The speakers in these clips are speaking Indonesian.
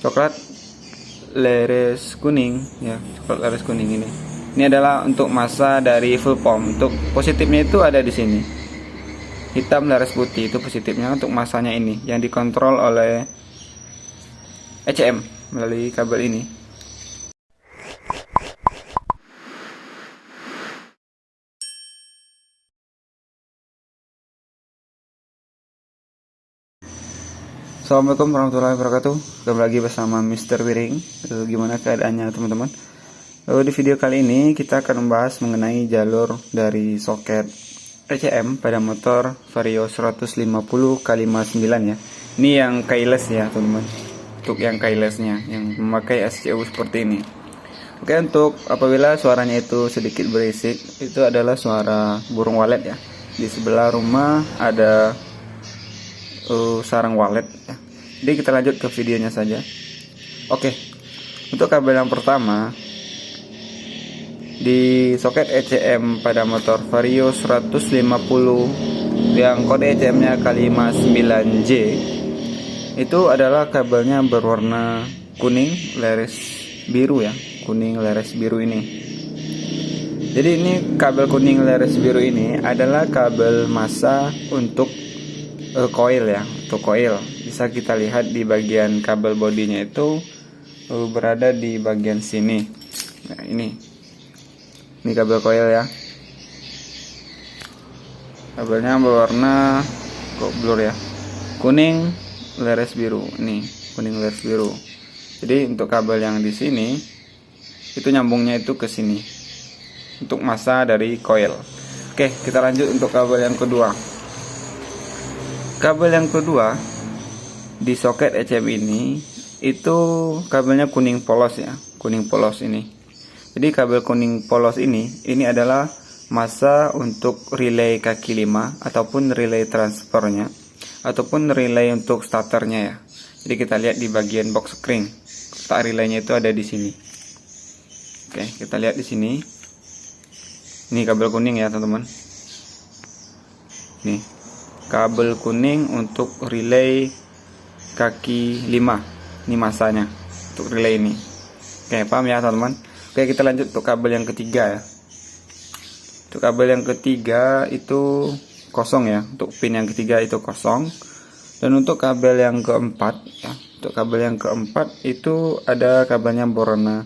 coklat leres kuning ya, coklat leres kuning ini. Ini adalah untuk massa dari full pump. Untuk positifnya itu ada di sini. Hitam leres putih itu positifnya untuk massanya ini yang dikontrol oleh ECM melalui kabel ini. Assalamualaikum warahmatullahi wabarakatuh. Kembali lagi bersama Mr. Wiring. Gimana keadaannya teman-teman? Di video kali ini kita akan membahas mengenai jalur dari soket ECM pada motor Vario 150/59 ya. Ini yang keyless ya teman-teman. Untuk yang keylessnya yang memakai SCU seperti ini. Oke, untuk apabila suaranya itu sedikit berisik, itu adalah suara burung walet ya. Di sebelah rumah ada sarang walet ya. Jadi kita lanjut ke videonya saja. Oke, untuk kabel yang pertama di soket ECM pada motor Vario 150 yang kode ECM-nya K59J, itu adalah kabelnya berwarna kuning leres biru ya, kuning leres biru ini. Jadi ini kabel kuning leres biru ini adalah kabel massa untuk coil ya, untuk coil. Bisa kita lihat di bagian kabel bodinya itu berada di bagian sini. Nah, ini kabel coil ya. Kabelnya berwarna kok blur ya, kuning leres biru. Nih, kuning leres biru. Jadi untuk kabel yang di sini itu nyambungnya itu ke sini untuk massa dari coil. Oke, kita lanjut untuk kabel yang kedua. Kabel yang kedua di soket ECM ini itu kabelnya kuning polos ya, kuning polos ini. Jadi kabel kuning polos ini adalah massa untuk relay kaki 5 ataupun relay transfernya ataupun relay untuk starternya ya. Jadi kita lihat di bagian box spring, letak relaynya itu ada di sini. Oke, kita lihat di sini. Ini kabel kuning ya teman-teman. Nih, kabel kuning untuk relay kaki 5. Ini masanya untuk relay ini. Oke, paham ya teman-teman? Oke, kita lanjut untuk kabel yang ketiga ya. Untuk kabel yang ketiga itu kosong ya. Untuk pin yang ketiga itu kosong. Dan untuk kabel yang keempat ya, untuk kabel yang keempat itu ada kabelnya berwarna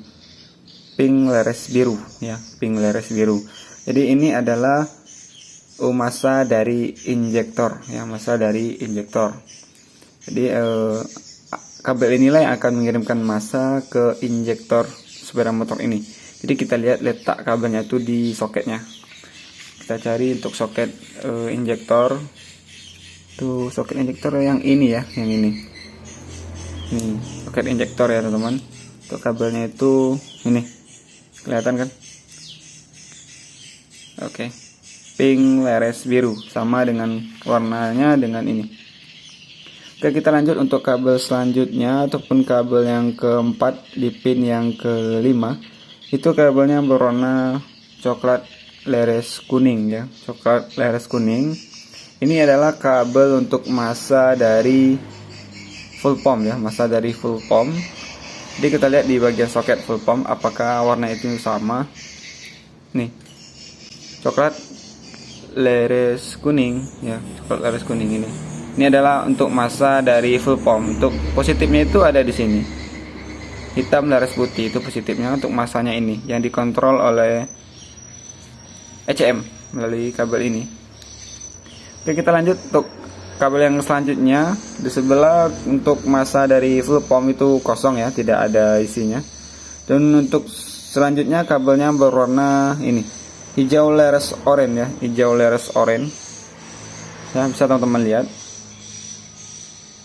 pink leres biru ya, pink leres biru. Jadi ini adalah massa dari injektor ya, massa dari injektor. Jadi kabel inilah yang akan mengirimkan massa ke injektor sepeda motor ini. Jadi kita lihat letak kabelnya itu di soketnya. Kita cari untuk soket injektor. Tuh soket injektor yang ini ya, yang ini. Nih, soket injektor ya teman-teman. Untuk kabelnya itu ini. Kelihatan kan? Oke. Pink leres biru sama dengan warnanya dengan ini. Oke, kita lanjut untuk kabel selanjutnya ataupun kabel yang keempat di pin yang kelima. Itu kabelnya berwarna coklat leres kuning ya, coklat leres kuning. Ini adalah kabel untuk massa dari full pump ya, massa dari full pump. Jadi kita lihat di bagian soket full pump apakah warna itu sama. Nih, coklat leres kuning ya, coklat leres kuning ini. Ini adalah untuk massa dari full pump. Untuk positifnya itu ada di sini. Hitam leres putih itu positifnya untuk massanya ini yang dikontrol oleh ECM melalui kabel ini. Oke, kita lanjut untuk kabel yang selanjutnya. Di sebelah untuk massa dari full pump itu kosong ya, tidak ada isinya. Dan untuk selanjutnya kabelnya berwarna ini, hijau leres oranye ya, hijau leres oranye. Ya, bisa teman-teman lihat.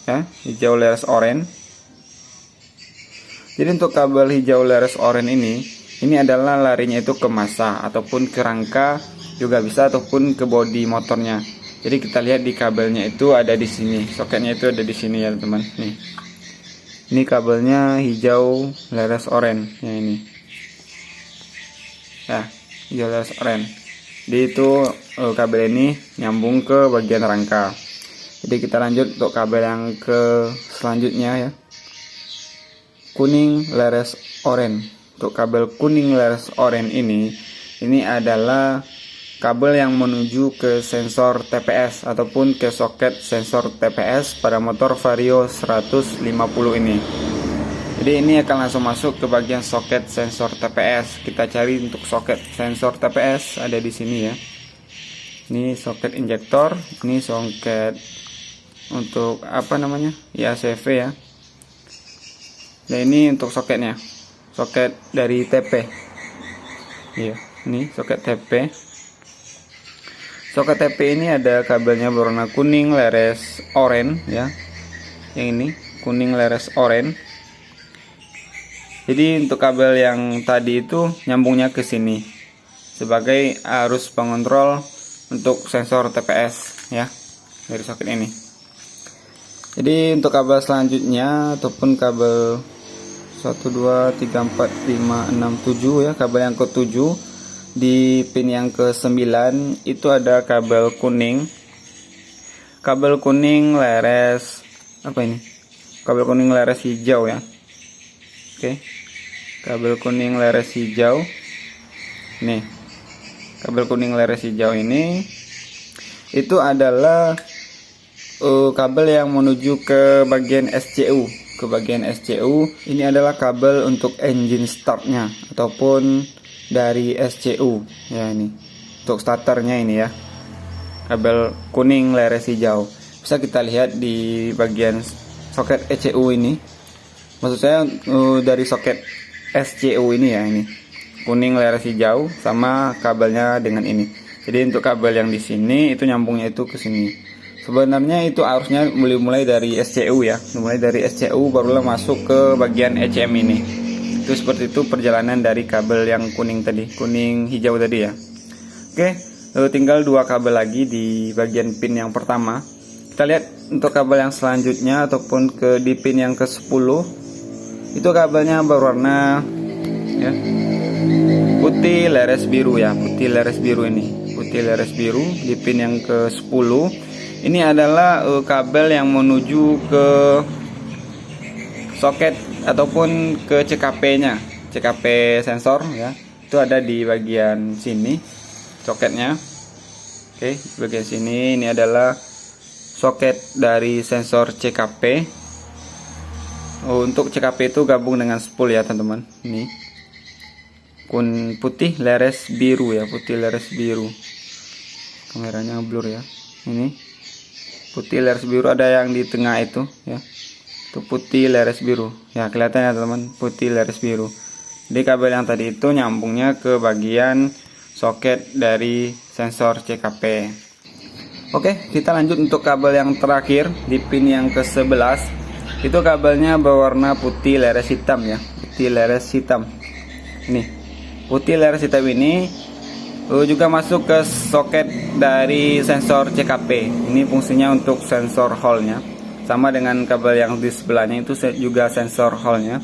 Ya, hijau leres oranye. Jadi untuk kabel hijau leres oranye ini adalah larinya itu ke massa ataupun ke rangka juga bisa ataupun ke bodi motornya. Jadi kita lihat di kabelnya itu ada di sini, soketnya itu ada di sini ya teman. Nih, ini kabelnya hijau leres oranye yang ini. Ya, hijau leres oranye. Jadi itu kabel ini nyambung ke bagian rangka. Jadi kita lanjut untuk kabel yang ke selanjutnya ya. kuning leres oranye. Untuk kabel kuning leres oranye ini adalah kabel yang menuju ke sensor TPS ataupun ke soket sensor TPS pada motor Vario 150 ini. Jadi ini akan langsung masuk ke bagian soket sensor TPS. Kita cari untuk soket sensor TPS, ada di sini ya. Ini soket injektor, ini soket untuk apa namanya? IACV ya. Nah, ini untuk soketnya. Soket dari TP. Iya, ini soket TP. Soket TP ini ada kabelnya berwarna kuning leres oranye ya. Yang ini kuning leres oranye. Jadi untuk kabel yang tadi itu nyambungnya ke sini sebagai arus pengontrol untuk sensor TPS ya, dari soket ini. Jadi untuk kabel selanjutnya ataupun kabel 1 2 3 4 5 6 7 ya, kabel yang ke-7 di pin yang ke-9 itu ada kabel kuning. Kabel kuning leres apa ini? Kabel kuning leres hijau ya. Oke. Kabel kuning leres hijau. Nih. Kabel kuning leres hijau ini itu adalah kabel yang menuju ke bagian SCU. Ke bagian SCU ini adalah kabel untuk engine startnya ataupun dari SCU ya, ini untuk starternya ini ya. Kabel kuning leres hijau. Bisa kita lihat di bagian soket ECU ini. Maksud saya dari soket SCU ini ya, ini kuning leres hijau sama kabelnya dengan ini. Jadi untuk kabel yang di sini itu nyambungnya itu ke sini. Sebenarnya itu harusnya mulai dari SCU ya, mulai dari SCU barulah masuk ke bagian ECM ini. Itu seperti itu perjalanan dari kabel yang kuning tadi, kuning hijau tadi ya. Oke, tinggal 2 kabel lagi di bagian pin yang pertama. Kita lihat untuk kabel yang selanjutnya ataupun di pin yang ke-10. Itu kabelnya berwarna ya, putih leres biru ya, putih leres biru ini. Putih leres biru di pin yang ke-10. Ini adalah kabel yang menuju ke soket ataupun ke CKP-nya. CKP sensor ya. Itu ada di bagian sini soketnya. Oke, bagian sini ini adalah soket dari sensor CKP. Untuk CKP itu gabung dengan spool ya teman-teman. Ini putih leres biru ya, putih leres biru. Kameranya blur ya. Ini putih leres biru, ada yang di tengah itu ya. Itu putih leres biru. Ya, kelihatan ya teman-teman, putih leres biru. Jadi kabel yang tadi itu nyambungnya ke bagian soket dari sensor CKP. Oke, kita lanjut untuk kabel yang terakhir di pin yang ke-11. Itu kabelnya berwarna putih leres hitam ya, putih leres hitam. Ini putih leres hitam ini juga masuk ke soket dari sensor CKP. Ini fungsinya untuk sensor hole-nya. Sama dengan kabel yang di sebelahnya itu juga sensor hole-nya.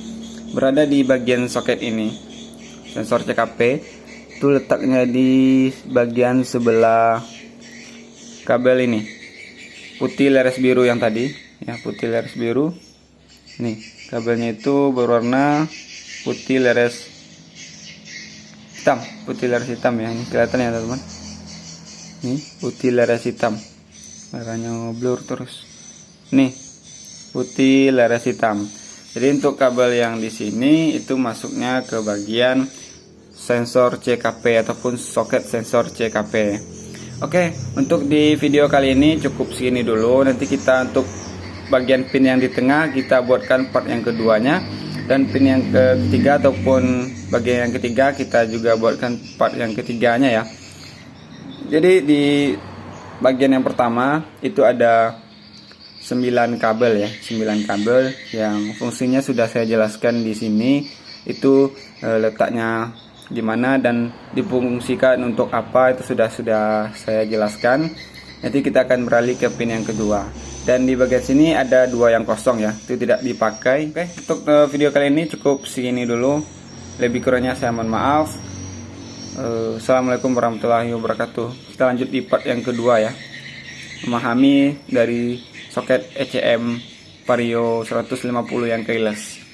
Berada di bagian soket ini. Sensor CKP itu letaknya di bagian sebelah kabel ini. Putih leres biru yang tadi ya, putih leres biru. Nih, kabelnya itu berwarna putih leres hitam, putih leres hitam ya. Ini kelihatan ya teman-teman. Nih, putih leres hitam. Warnanya blur terus. Nih, putih leres hitam. Jadi untuk kabel yang di sini itu masuknya ke bagian sensor CKP ataupun soket sensor CKP. Oke, untuk di video kali ini cukup segini dulu. Nanti kita untuk bagian pin yang di tengah kita buatkan part yang keduanya, dan pin yang ketiga ataupun bagian yang ketiga kita juga buatkan part yang ketiganya ya. Jadi di bagian yang pertama itu ada 9 kabel ya, 9 kabel yang fungsinya sudah saya jelaskan di sini. Itu letaknya di mana dan difungsikan untuk apa itu sudah saya jelaskan. Nanti kita akan beralih ke pin yang kedua. Dan di bagian sini ada 2 yang kosong ya, itu tidak dipakai. Oke, untuk video kali ini cukup segini dulu. Lebih kurangnya saya mohon maaf. Assalamualaikum warahmatullahi wabarakatuh. Kita lanjut di part yang kedua ya, memahami dari soket ECM Vario 150 yang keyless.